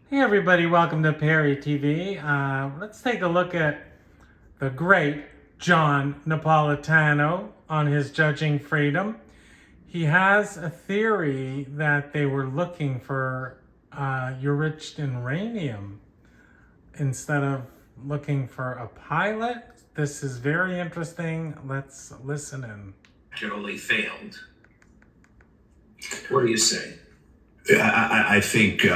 Hey everybody, welcome to Perry TV. Let's take a look at the great John Napolitano on his judging freedom. He has a theory that they were looking for enriched uranium instead of looking for a pilot. This is very interesting. Let's listen in. Generally failed. What do you say? I think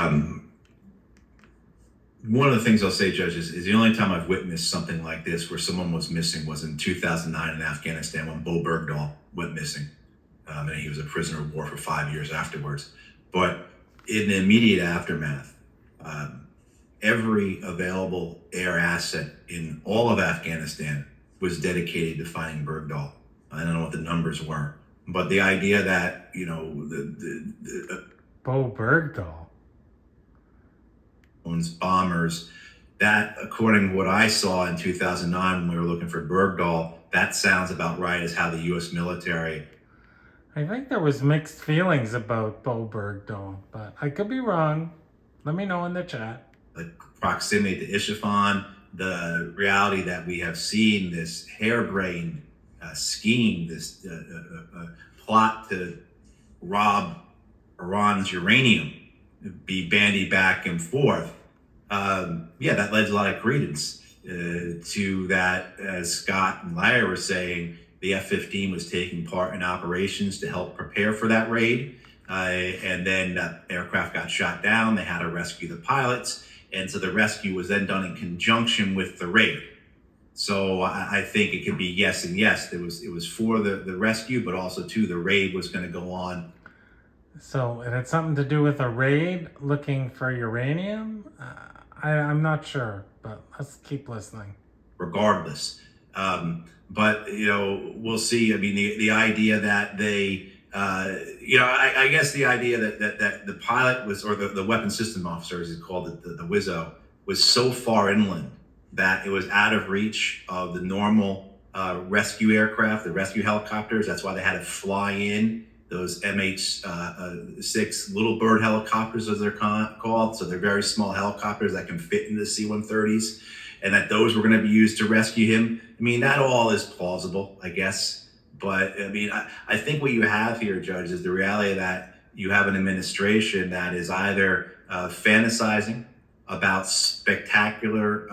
one of the things I'll say, Judge, is the only time I've witnessed something like this where someone was missing was in 2009 in Afghanistan when Bo Bergdahl went missing. And he was a prisoner of war for 5 years afterwards. But in the immediate aftermath, every available air asset in all of Afghanistan was dedicated to finding Bergdahl. I don't know what the numbers were, but the idea that, Bo Bergdahl. Bombers, that according to what I saw in 2009 when we were looking for Bergdahl, that sounds about right as how the U.S. military. I think there was mixed feelings about Bo Bergdahl, but I could be wrong. Let me know in the chat. The proximity to Isfahan, the reality that we have seen this harebrained scheme, this plot to rob Iran's uranium, be bandied back and forth. That lends a lot of credence to that. As Scott and Larry were saying, the F-15 was taking part in operations to help prepare for that raid. And then that aircraft got shot down. They had to rescue the pilots. And so the rescue was then done in conjunction with the raid. So I think it could be yes and yes. It was for the rescue, but also too, the raid was going to go on. So it had something to do with a raid looking for uranium? I'm not sure, but let's keep listening. Regardless. But, we'll see. I mean, the idea that they, I guess the idea that the pilot was, or the weapons system officer, as he called it, the WISO, was so far inland that it was out of reach of the normal rescue aircraft, the rescue helicopters. That's why they had to fly in those MH6 little bird helicopters, as they're called. So they're very small helicopters that can fit into the C-130s, and that those were going to be used to rescue him. I mean, that all is plausible, I guess. But I mean, I think what you have here, Judge, is the reality that you have an administration that is either fantasizing about spectacular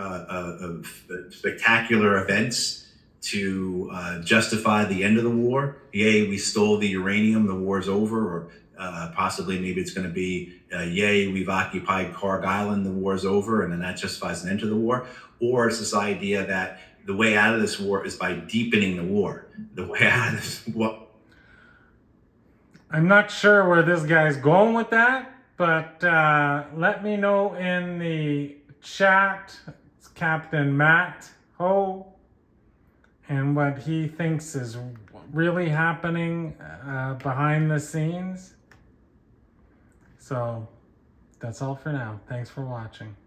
events to justify the end of the war. Yay, we stole the uranium, the war's over. Or possibly maybe it's going to be, yay, we've occupied Karg Island, the war's over, and then that justifies an end to the war. Or it's this idea that the way out of this war is by deepening the war. The way out of this war. I'm not sure where this guy's going with that, but let me know in the chat. It's Captain Matt Hoh, and what he thinks is really happening behind the scenes. So that's all for now. Thanks for watching.